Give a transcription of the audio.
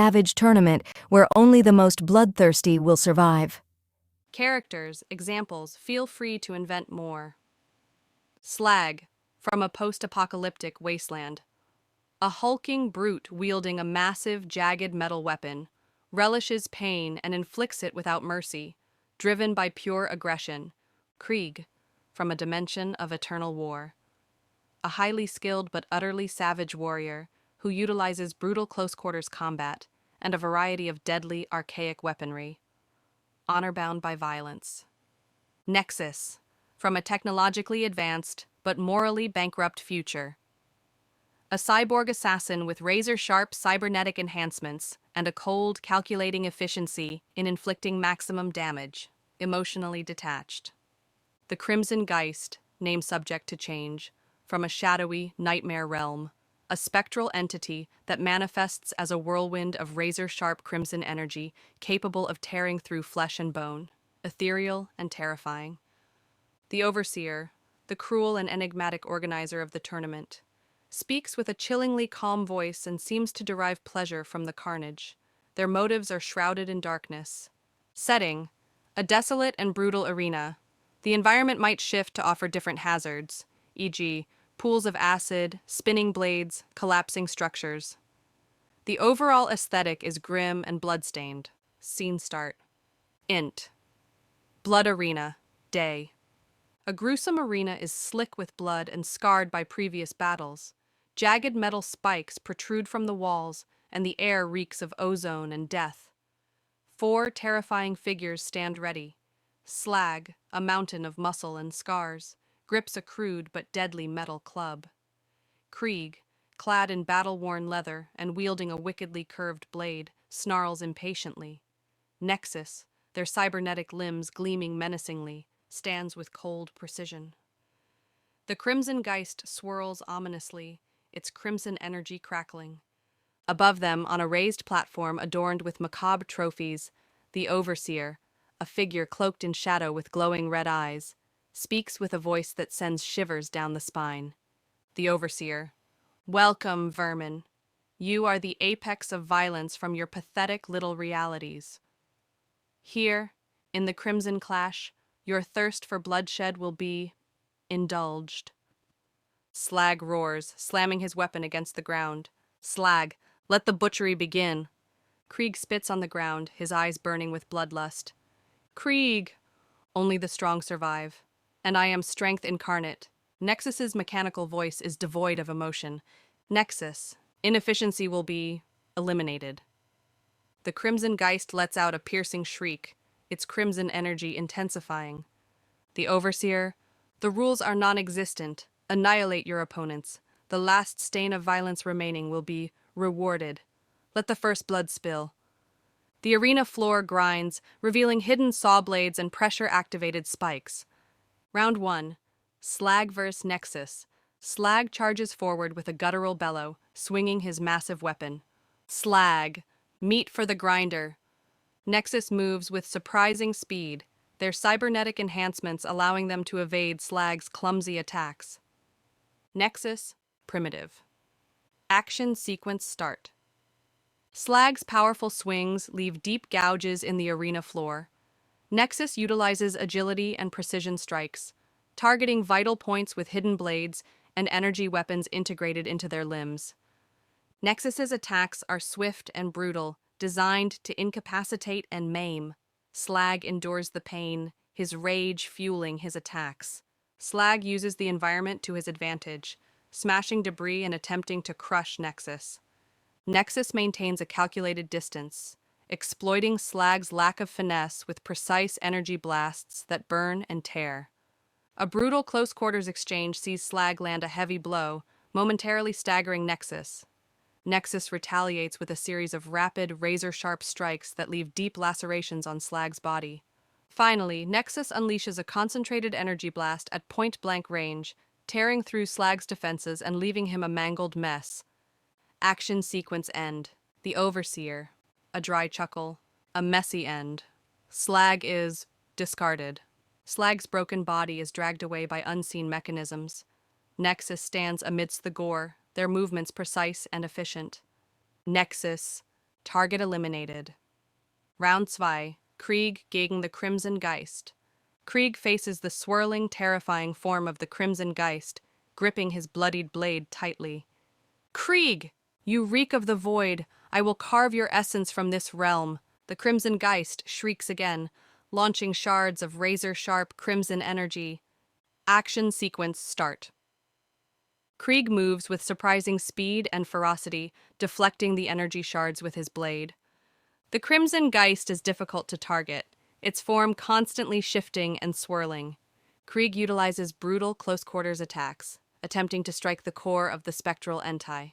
savage tournament where only the most bloodthirsty will survive. Characters, examples, feel free to invent more. Slag, from a post-apocalyptic wasteland. A hulking brute wielding a massive, jagged metal weapon, relishes pain and inflicts it without mercy, driven by pure aggression. Krieg, from a dimension of eternal war. A highly skilled but utterly savage warrior who utilizes brutal close-quarters combat and a variety of deadly, archaic weaponry. Honor-bound by violence. Nexus, from a technologically advanced but morally bankrupt future. A cyborg assassin with razor-sharp cybernetic enhancements and a cold, calculating efficiency in inflicting maximum damage, emotionally detached. The Crimson Geist, name subject to change, from a shadowy, nightmare realm, a spectral entity that manifests as a whirlwind of razor-sharp crimson energy capable of tearing through flesh and bone, ethereal and terrifying. The Overseer, the cruel and enigmatic organizer of the tournament, speaks with a chillingly calm voice and seems to derive pleasure from the carnage. Their motives are shrouded in darkness. Setting, a desolate and brutal arena. The environment might shift to offer different hazards, e.g., pools of acid, spinning blades, collapsing structures. The overall aesthetic is grim and bloodstained. Scene start. Int. Blood arena. Day. A gruesome arena is slick with blood and scarred by previous battles. Jagged metal spikes protrude from the walls, and the air reeks of ozone and death. 4 terrifying figures stand ready. Slag, a mountain of muscle and scars, grips a crude but deadly metal club. Krieg, clad in battle-worn leather and wielding a wickedly curved blade, snarls impatiently. Nexus, their cybernetic limbs gleaming menacingly, stands with cold precision. The Crimson Geist swirls ominously, its crimson energy crackling. Above them, on a raised platform adorned with macabre trophies, the Overseer, a figure cloaked in shadow with glowing red eyes, speaks with a voice that sends shivers down the spine. The Overseer. Welcome, vermin. You are the apex of violence from your pathetic little realities. Here, in the Crimson Clash, your thirst for bloodshed will be indulged. Slag roars, slamming his weapon against the ground. Slag, let the butchery begin. Krieg spits on the ground, his eyes burning with bloodlust. Krieg! Only the strong survive. And I am strength incarnate. Nexus's mechanical voice is devoid of emotion. Nexus, inefficiency will be eliminated. The Crimson Geist lets out a piercing shriek, its crimson energy intensifying. The Overseer, the rules are non-existent. Annihilate your opponents. The last stain of violence remaining will be rewarded. Let the first blood spill. The arena floor grinds, revealing hidden saw blades and pressure-activated spikes. Round 1. Slag vs. Nexus. Slag charges forward with a guttural bellow, swinging his massive weapon. Slag. Meat for the grinder. Nexus moves with surprising speed, their cybernetic enhancements allowing them to evade Slag's clumsy attacks. Nexus. Primitive. Action sequence start. Slag's powerful swings leave deep gouges in the arena floor. Nexus utilizes agility and precision strikes, targeting vital points with hidden blades and energy weapons integrated into their limbs. Nexus's attacks are swift and brutal, designed to incapacitate and maim. Slag endures the pain, his rage fueling his attacks. Slag uses the environment to his advantage, smashing debris and attempting to crush Nexus. Nexus maintains a calculated distance, exploiting Slag's lack of finesse with precise energy blasts that burn and tear. A brutal close-quarters exchange sees Slag land a heavy blow, momentarily staggering Nexus. Nexus retaliates with a series of rapid, razor-sharp strikes that leave deep lacerations on Slag's body. Finally, Nexus unleashes a concentrated energy blast at point-blank range, tearing through Slag's defenses and leaving him a mangled mess. Action sequence end. The Overseer. A dry chuckle. A messy end. Slag is discarded. Slag's broken body is dragged away by unseen mechanisms. Nexus stands amidst the gore, their movements precise and efficient. Nexus. Target eliminated. Round 2. Krieg gegen the Crimson Geist. Krieg faces the swirling, terrifying form of the Crimson Geist, gripping his bloodied blade tightly. Krieg! You reek of the void! I will carve your essence from this realm! The Crimson Geist shrieks again, launching shards of razor-sharp crimson energy. Action sequence start. Krieg moves with surprising speed and ferocity, deflecting the energy shards with his blade. The Crimson Geist is difficult to target, its form constantly shifting and swirling. Krieg utilizes brutal close-quarters attacks, attempting to strike the core of the spectral enti.